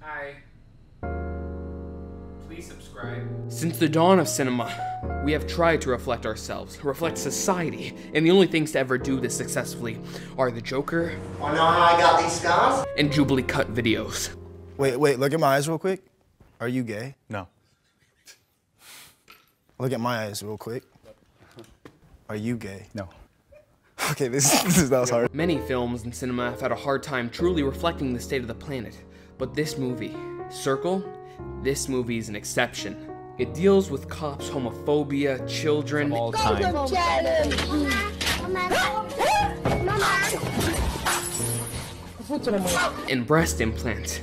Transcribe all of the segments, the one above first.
Hi. Please subscribe. Since the dawn of cinema, we have tried to reflect ourselves, reflect society, and the only things to ever do this successfully are the Joker. Wanna know how I got these scars? And Jubilee cut videos. Wait, look at my eyes real quick. Are you gay? No. Look at my eyes real quick. Are you gay? No. Okay, that was hard. Many films and cinema have had a hard time truly reflecting the state of the planet. But this movie, Circle, this movie is an exception. It deals with cops, homophobia, children, All time. and breast implants.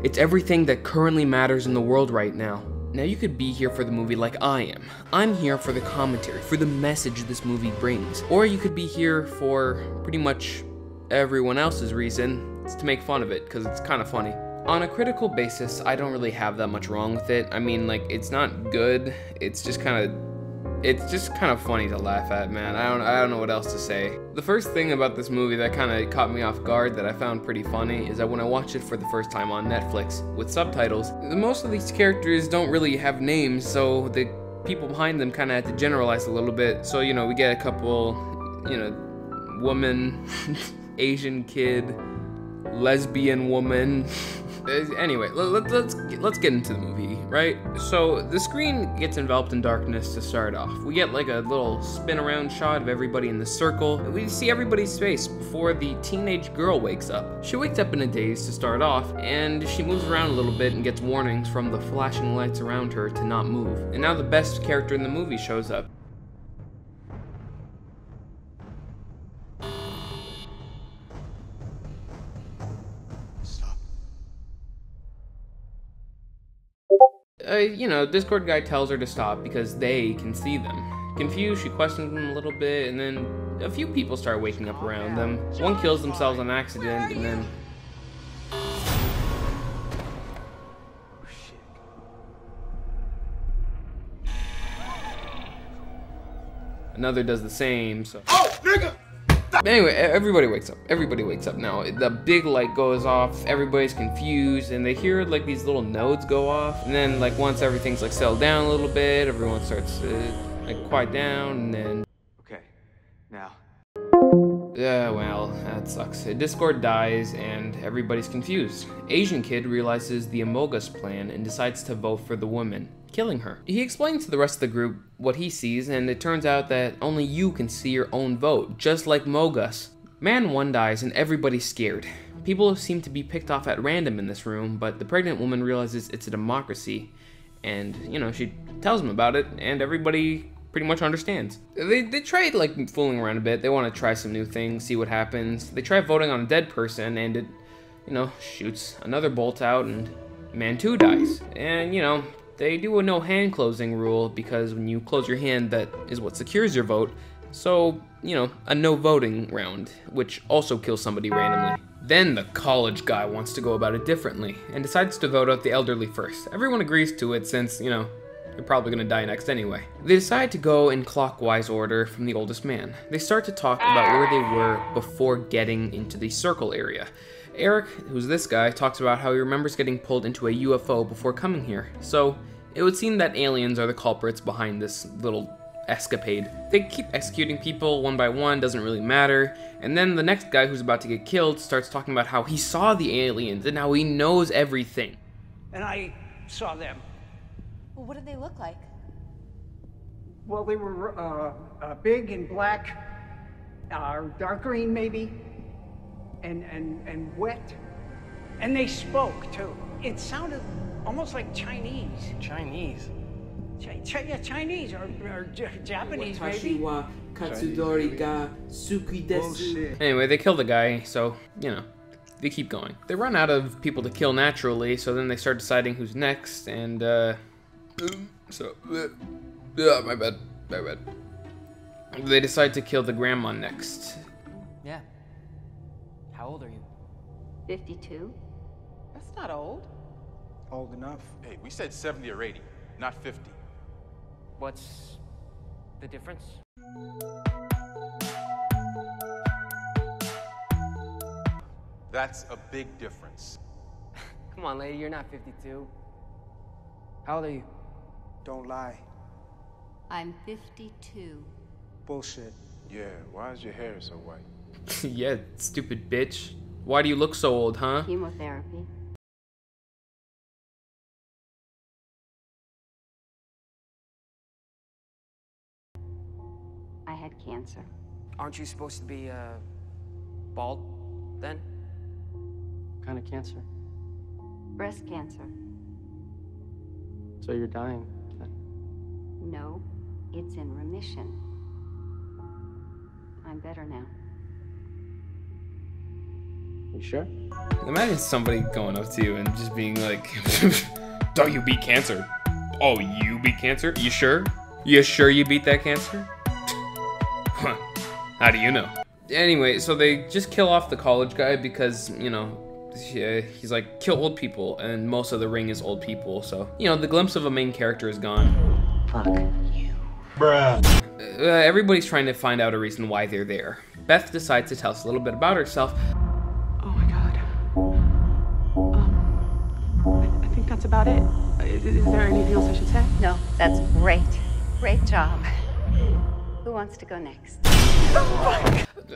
It's everything that currently matters in the world right now. Now you could be here for the movie like I am. I'm here for the commentary, for the message this movie brings. Or you could be here for pretty much everyone else's reason. It's to make fun of it, because it's kind of funny. On a critical basis, I don't really have that much wrong with it. I mean, like, it's not good. It's just kind of funny to laugh at, man. I don't know what else to say. The first thing about this movie that kind of caught me off guard that I found pretty funny is that when I watched it for the first time on Netflix with subtitles, most of these characters don't really have names, so the people behind them kind of had to generalize a little bit. So, you know, we get a couple, you know, woman, Asian kid, lesbian woman. Anyway, let's get into the movie, right? So the screen gets enveloped in darkness to start off. We get like a little spin around shot of everybody in the circle. We see everybody's face before the teenage girl wakes up. She wakes up in a daze to start off, and she moves around a little bit and gets warnings from the flashing lights around her to not move. And now the best character in the movie shows up. You know, Discord guy tells her to stop because they can see them. Confused, she questions them a little bit, and then a few people start waking up around them. One kills themselves on accident, and then... another does the same, so... Oh, nigga! Anyway, everybody wakes up. Everybody wakes up now. The big light goes off, everybody's confused, and they hear like these little nodes go off. And then like once everything's like settled down a little bit, everyone starts to like quiet down, and then... Okay, now. Yeah, well, that sucks. Discord dies and everybody's confused. Asian kid realizes the Amogus plan and decides to vote for the woman, killing her. He explains to the rest of the group what he sees, and it turns out that only you can see your own vote, just like Mogus. Man 1 dies and everybody's scared. People seem to be picked off at random in this room, but the pregnant woman realizes it's a democracy, and, you know, she tells them about it, and everybody pretty much understands. They tried like fooling around a bit. They want to try some new things, see what happens. They try voting on a dead person, and it, you know, shoots another bolt out, and Man 2 dies. And, you know, they do a no hand closing rule because when you close your hand, that is what secures your vote. So, you know, a no voting round, which also kills somebody randomly. Then the college guy wants to go about it differently and decides to vote out the elderly first. Everyone agrees to it since, you know, they're probably gonna die next anyway. They decide to go in clockwise order from the oldest man. They start to talk about where they were before getting into the circle area. Eric, who's this guy, talks about how he remembers getting pulled into a UFO before coming here. So it would seem that aliens are the culprits behind this little escapade. They keep executing people one by one, doesn't really matter. And then the next guy who's about to get killed starts talking about how he saw the aliens and how he knows everything. And I saw them. Well, what did they look like? Well, they were big and black, dark green maybe, and wet. And they spoke too. It sounded almost like Chinese. Chinese? Yeah, Chinese or Japanese maybe. Anyway, they kill the guy, so, you know, they keep going. They run out of people to kill naturally, so then they start deciding who's next, and, my bad. They decide to kill the grandma next. Yeah. How old are you? 52? That's not old. Old enough. Hey, we said 70 or 80, not 50. What's the difference? That's a big difference. Come on, lady, you're not 52. How old are you? Don't lie. I'm 52. Bullshit. Yeah, why is your hair so white? Yeah, stupid bitch. Why do you look so old, huh? Chemotherapy. I had cancer. Aren't you supposed to be, bald then? What kind of cancer? Breast cancer. So you're dying then? No, it's in remission. I'm better now. You sure? Imagine somebody going up to you and just being like, "Oh, you beat cancer. Oh, you beat cancer? You sure? You sure you beat that cancer?" Huh. How do you know? Anyway, so they just kill off the college guy because, you know, he's like, kill old people, and most of the ring is old people, so, you know, the glimpse of a main character is gone. Fuck you. Everybody's trying to find out a reason why they're there. Beth decides to tell us a little bit about herself. Oh my god. I think that's about it. Is there anything else I should say? No, that's great. Great job. Who wants to go next?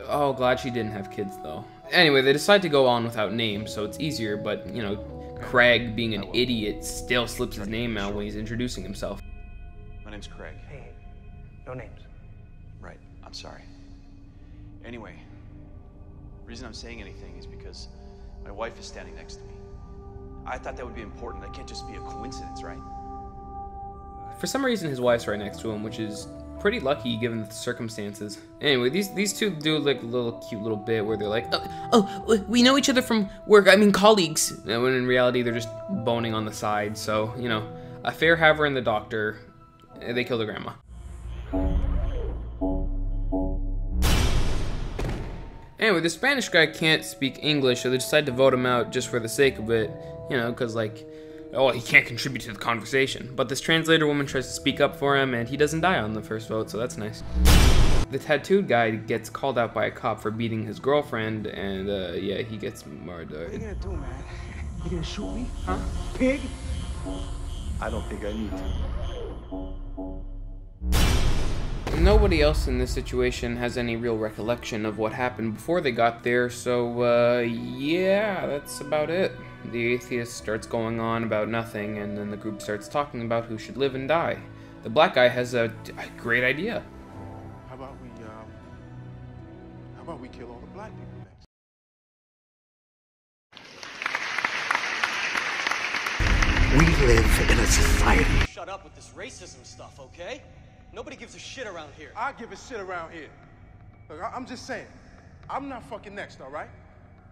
Oh, glad she didn't have kids, though. Anyway, they decide to go on without names, so it's easier, but, you know, Craig, being an idiot, still slips his name out when he's introducing himself. My name's Craig. Hey, no names. Right, I'm sorry. Anyway, the reason I'm saying anything is because my wife is standing next to me. I thought that would be important. That can't just be a coincidence, right? For some reason, his wife's right next to him, which is pretty lucky given the circumstances. Anyway, these two do like a little cute little bit where they're like, oh, we know each other from work, I mean colleagues. And when in reality, they're just boning on the side. So, you know, a fair haver and the doctor, they kill the grandma. Anyway, the Spanish guy can't speak English, so they decide to vote him out just for the sake of it, you know, because, like, oh, he can't contribute to the conversation. But this translator woman tries to speak up for him, and he doesn't die on the first vote, so that's nice. The tattooed guy gets called out by a cop for beating his girlfriend, and, yeah, he gets murdered. What are you gonna do, man? You gonna shoot me? Huh? Pig? I don't think I need to. Nobody else in this situation has any real recollection of what happened before they got there, so, yeah, that's about it. The atheist starts going on about nothing, and then the group starts talking about who should live and die. The black guy has a great idea. How about we kill all the black people next? We live in a society. Shut up with this racism stuff, okay? Nobody gives a shit around here. I give a shit around here. Look, I'm just saying, I'm not fucking next, all right?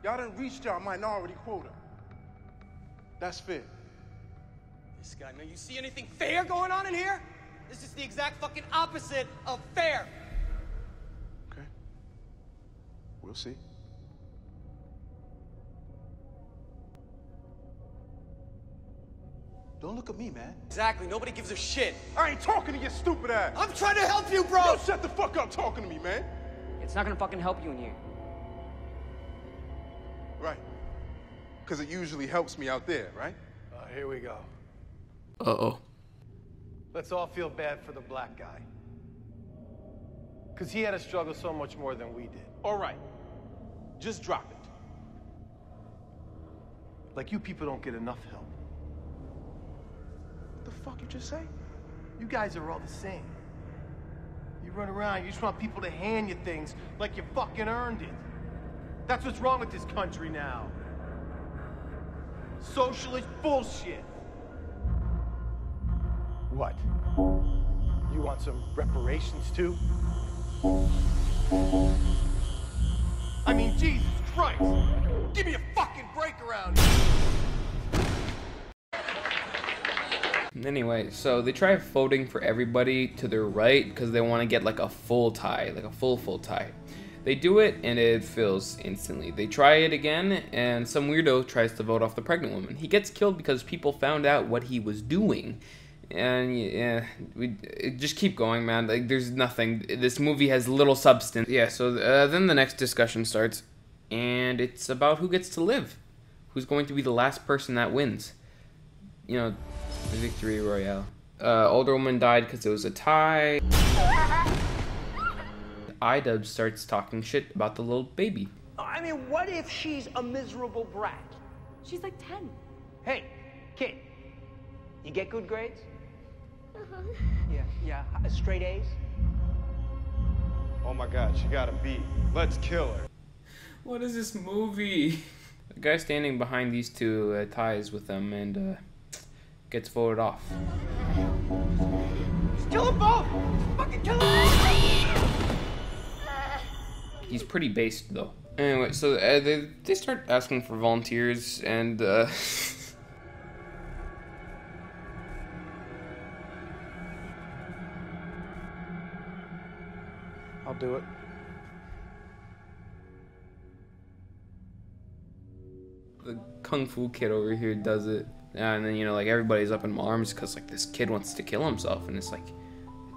Y'all done reached y'all minority quota. That's fair. This guy, now you see anything fair going on in here? This is the exact fucking opposite of fair. Okay. We'll see. Don't look at me, man. Exactly, nobody gives a shit. I ain't talking to your stupid ass. I'm trying to help you, bro! Yo, shut the fuck up talking to me, man. It's not gonna fucking help you in here. Right. Because it usually helps me out there, right? Here we go. Uh-oh. Let's all feel bad for the black guy. Because he had to struggle so much more than we did. All right. Just drop it. Like you people don't get enough help. What the fuck you just say? You guys are all the same. You run around, you just want people to hand you things like you fucking earned it. That's what's wrong with this country now. Socialist bullshit. What? You want some reparations too? I mean, Jesus Christ! Give me a fucking break around here! Anyway, so they try voting for everybody to their right because they want to get like a full tie, like a full tie. They do it and it fills instantly. They try it again and some weirdo tries to vote off the pregnant woman. He gets killed because people found out what he was doing. And yeah, we just keep going, man. Like there's nothing. This movie has little substance. Yeah, so then the next discussion starts. and it's about who gets to live. Who's going to be the last person that wins. You know, the victory royale. Older woman died because it was a tie. Idub starts talking shit about the little baby. I mean, what if she's a miserable brat? She's like 10. Hey, kid, you get good grades? Yeah, straight A's? Oh my god, she got a B. Let's kill her. What is this movie? The guy standing behind these two ties with them and gets voted off. Kill them both! Fucking kill them both! He's pretty based though. Anyway, so they start asking for volunteers and I'll do it. the kung fu kid over here does it. And then, you know, like, everybody's up in arms because, like, this kid wants to kill himself. And it's like,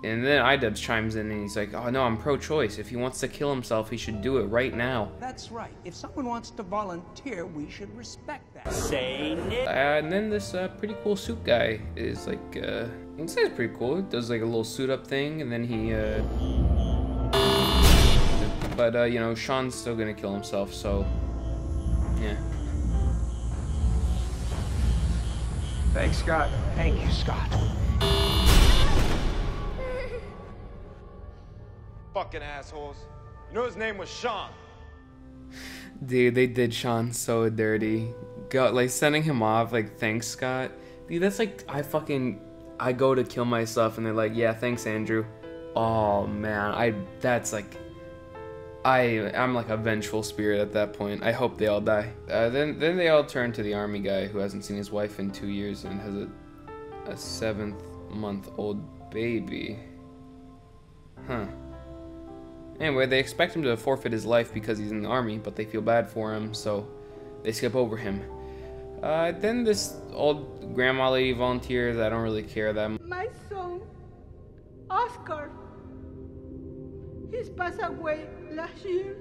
and then Idubbbz chimes in and he's like, oh no, I'm pro-choice. If he wants to kill himself, he should do it right now. That's right. If someone wants to volunteer, we should respect that. Say it. And then this pretty cool suit guy is like, he says pretty cool. He does like a little suit up thing, and then he, but you know, Sean's still gonna kill himself, so, yeah. Thanks, Scott. Thank you, Scott. Fucking assholes. You know his name was Sean. Dude, they did Sean so dirty. Got like sending him off like, thanks, Scott. Dude, that's like, I go to kill myself and they're like, yeah, thanks, Andrew. Oh man, that's like, I'm like a vengeful spirit at that point. I hope they all die. Then they all turn to the army guy who hasn't seen his wife in 2 years and has a 7-month-old baby. Huh. Anyway, they expect him to forfeit his life because he's in the army, but they feel bad for him, so they skip over him. Then this old grandma lady volunteers. I don't really care that much. My son, Oscar, he's passed away last year.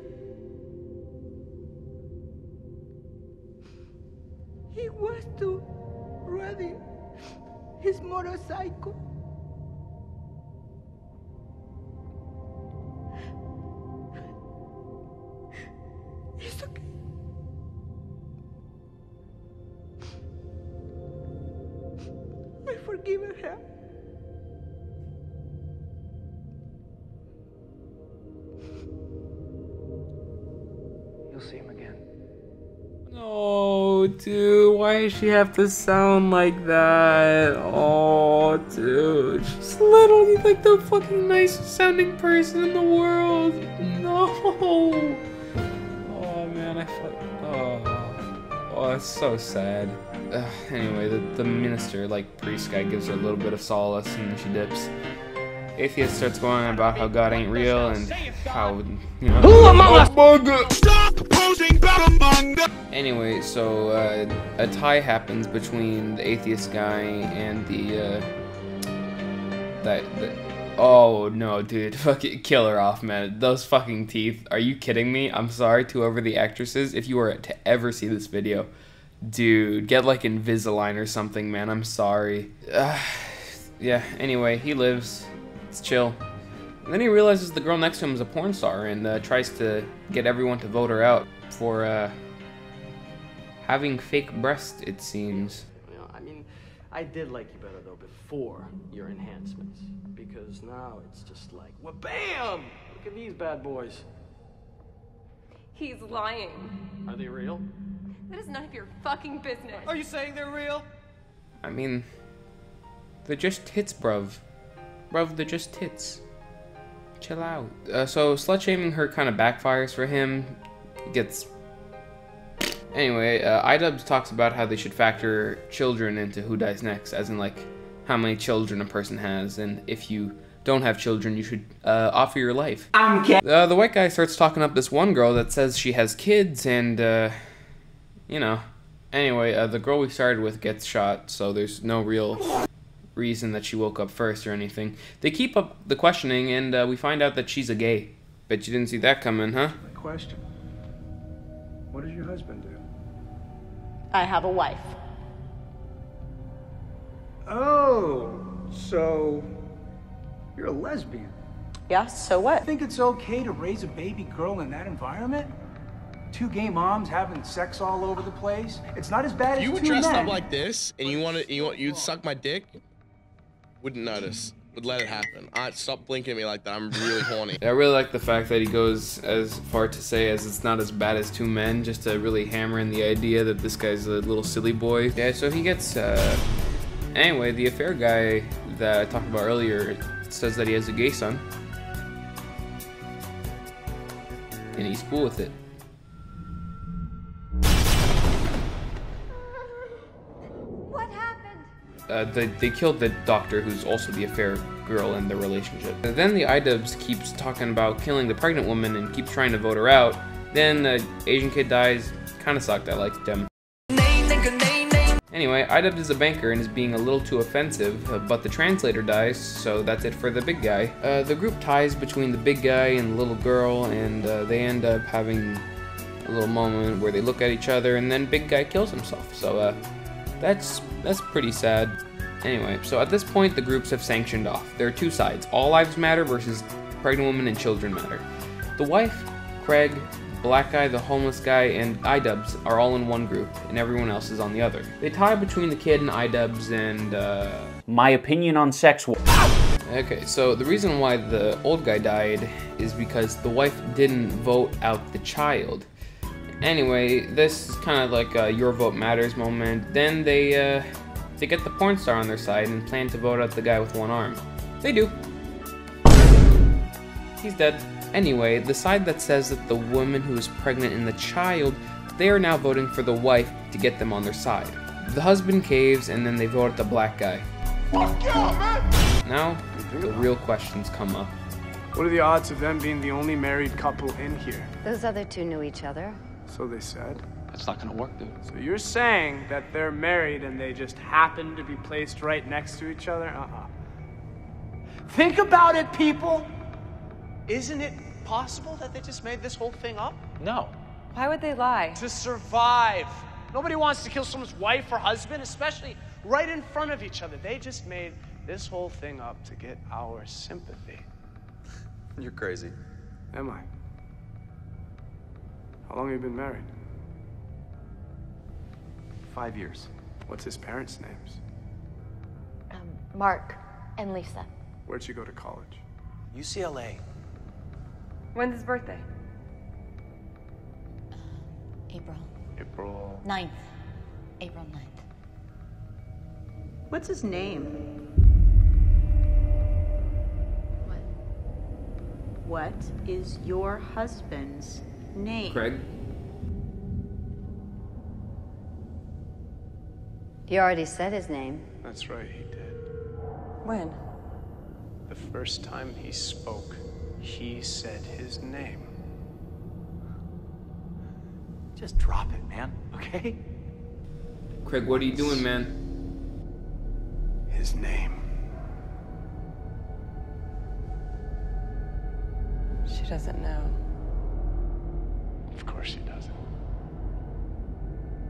He was too riding his motorcycle. It's okay. I've forgiven her. You'll see him again. No, dude, why does she have to sound like that? Oh, dude, she's literally like the fucking nicest sounding person in the world. No. Oh man, oh, that's so sad. Anyway, the minister, like priest guy, gives her a little bit of solace and then she dips. Atheist starts going on about how God ain't real and how, you know. Stop posing Anyway, so a tie happens between the atheist guy and the oh no, dude, fucking kill her off, man. Those fucking teeth. Are you kidding me? I'm sorry to whoever the actresses. If you were to ever see this video, dude, get like Invisalign or something, man. I'm sorry. Yeah, anyway, he lives. It's chill. And then he realizes the girl next to him is a porn star and tries to get everyone to vote her out for having fake breasts, it seems. You know, I mean, I did like you better though before your enhancements, because now it's just like, well, bam! Look at these bad boys. He's lying. Are they real? That is none of your fucking business. Are you saying they're real? I mean, they're just tits, bruv. Bruv, they're just tits. Chill out. So slut-shaming her kind of backfires for him. He gets... Anyway, Idubbbz talks about how they should factor children into who dies next, as in like how many children a person has, and if you don't have children, you should offer your life. The white guy starts talking up this one girl that says she has kids, and you know. Anyway, the girl we started with gets shot, so there's no real reason that she woke up first or anything. They keep up the questioning, and we find out that she's a gay. Bet you didn't see that coming, huh? Question. What does your husband do? I have a wife. Oh, so you're a lesbian. Yeah, so what? Think it's okay to raise a baby girl in that environment? Two gay moms having sex all over the place? It's not as bad as You two dressed men. up like this and you'd suck my dick? Wouldn't notice. Would let it happen. Stop blinking at me like that. I'm really horny. I really like the fact that he goes as far to say as it's not as bad as two men, just to really hammer in the idea that this guy's a little silly boy. Yeah, so he gets, anyway, the affair guy that I talked about earlier says that he has a gay son. And he's cool with it. What happened? They killed the doctor, who's also the affair girl in the relationship. And then the iDubbbz keeps talking about killing the pregnant woman and keeps trying to vote her out. Then the Asian kid dies. Kinda sucked, I liked him. Anyway, iDubbbz is a banker and is being a little too offensive, but the translator dies, so that's it for the big guy. The group ties between the big guy and the little girl, and they end up having a little moment where they look at each other, and then big guy kills himself. So that's pretty sad. Anyway, so at this point the groups have sanctioned off. There are two sides: All Lives Matter versus Pregnant Women and Children Matter. The wife, Craig, Black Guy, the homeless guy, and iDubbbz are all in one group, and everyone else is on the other. They tie between the kid and iDubbbz and, My opinion on sex. Okay, so the reason why the old guy died is because the wife didn't vote out the child. Anyway, this is kind of like a Your Vote Matters moment. Then they get the porn star on their side and plan to vote out the guy with one arm. They do. He's dead. Anyway, the side that says that the woman who is pregnant and the child, they are now voting for the wife to get them on their side. The husband caves, and then they vote at the black guy. Fuck yeah, man! Now, the real questions come up. What are the odds of them being the only married couple in here? Those other two knew each other. So they said. That's not gonna work, dude. So you're saying that they're married and they just happen to be placed right next to each other? Think about it, people! Isn't it possible that they just made this whole thing up? No. Why would they lie? To survive. Nobody wants to kill someone's wife or husband, especially right in front of each other. They just made this whole thing up to get our sympathy. You're crazy. Am I? How long have you been married? 5 years. What's his parents' names? Mark and Lisa. Where'd you go to college? UCLA. When's his birthday? April 9th. April 9th. What's his name? What is your husband's name? Craig? You already said his name. That's right, he did. When? The first time he spoke, he said his name. Just drop it, man, okay? Craig, what are you doing, man? His name. She doesn't know. Of course she doesn't.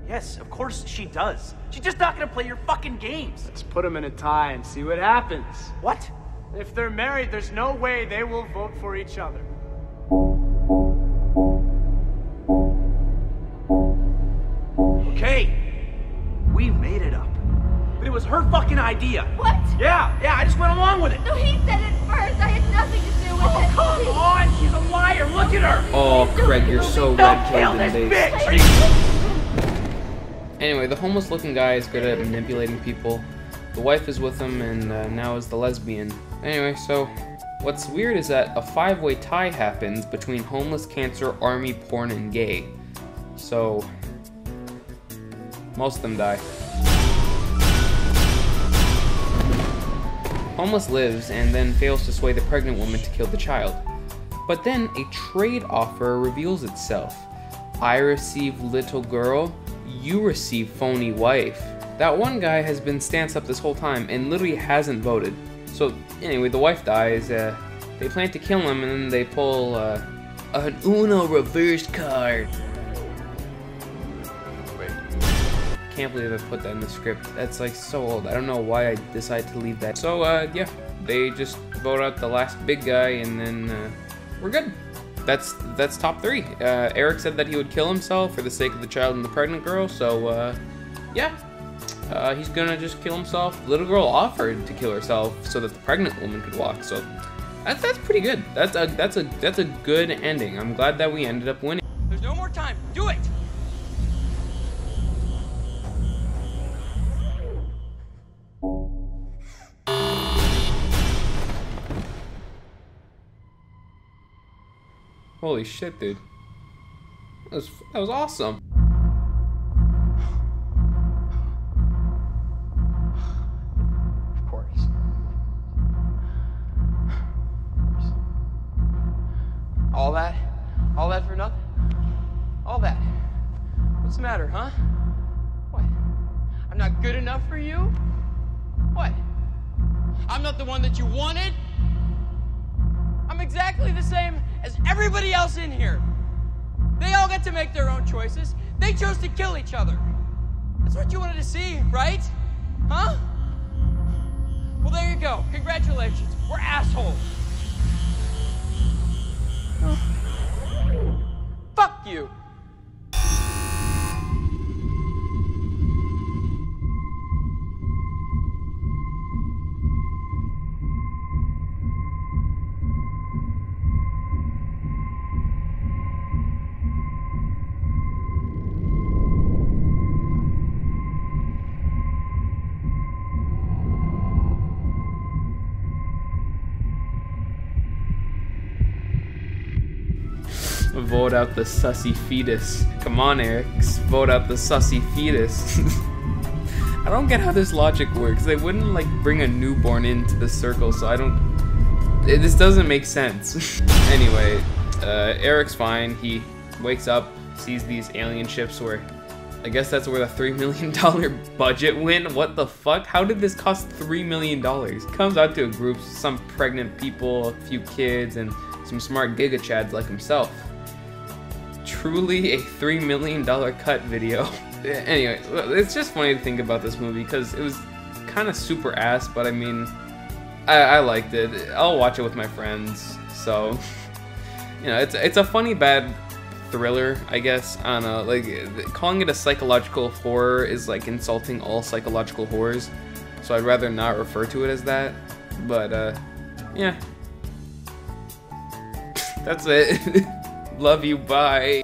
Yes, of course she does. She's just not gonna play your fucking games. Let's put them in a tie and see what happens. What? If they're married, there's no way they will vote for each other. Okay, we made it up. But it was her fucking idea. What? Yeah, I just went along with it. No, he said it first. I had nothing to do with it. Come on, she's a liar. Look at her. Oh, Craig, you're so red-pilled in days. Bitch. Anyway, the homeless-looking guy is good at manipulating people. The wife is with him, and now is the lesbian. Anyway, so what's weird is that a 5-way tie happens between homeless, cancer, army, porn, and gay. So most of them die. Homeless lives and then fails to sway the pregnant woman to kill the child. But then a trade offer reveals itself. I receive little girl, you receive phony wife. That one guy has been stance up this whole time and literally hasn't voted. So anyway, the wife dies, they plan to kill him and then they pull an Uno reverse card. can't believe I put that in the script. That's like so old. I don't know why I decided to leave that. So yeah, they just vote out the last big guy, and then we're good. That's top 3. Eric said that he would kill himself for the sake of the child and the pregnant girl. So yeah, he's gonna just kill himself. The little girl offered to kill herself so that the pregnant woman could walk. So that's pretty good. That's a good ending. I'm glad that we ended up winning. There's no more time. Do it! Holy shit, dude. That was awesome. Of course. All that for nothing? All that? What's the matter, huh? What? I'm not good enough for you? What? I'm not the one that you wanted? I'm exactly the same as everybody else in here. They all get to make their own choices. They chose to kill each other. That's what you wanted to see, right? Huh? Well, there you go. Congratulations. We're assholes. Fuck you. Vote out the sussy fetus. Come on, Eric. Vote out the sussy fetus. I don't get how this logic works. They wouldn't like bring a newborn into the circle, so I don't... This doesn't make sense. Anyway, Eric's fine. He wakes up, sees these alien ships where... I guess that's where the $3 million budget went. What the fuck? How did this cost $3 million? Comes out to a group, some pregnant people, a few kids, and some smart giga chads like himself. Truly a $3 million cut video. Anyway, it's just funny to think about this movie because it was kind of super ass, but I mean, I liked it. I'll watch it with my friends, so you know, it's a funny bad thriller, I guess. I don't know, like calling it a psychological horror is like insulting all psychological horrors, so I'd rather not refer to it as that. But yeah, that's it. Love you, bye.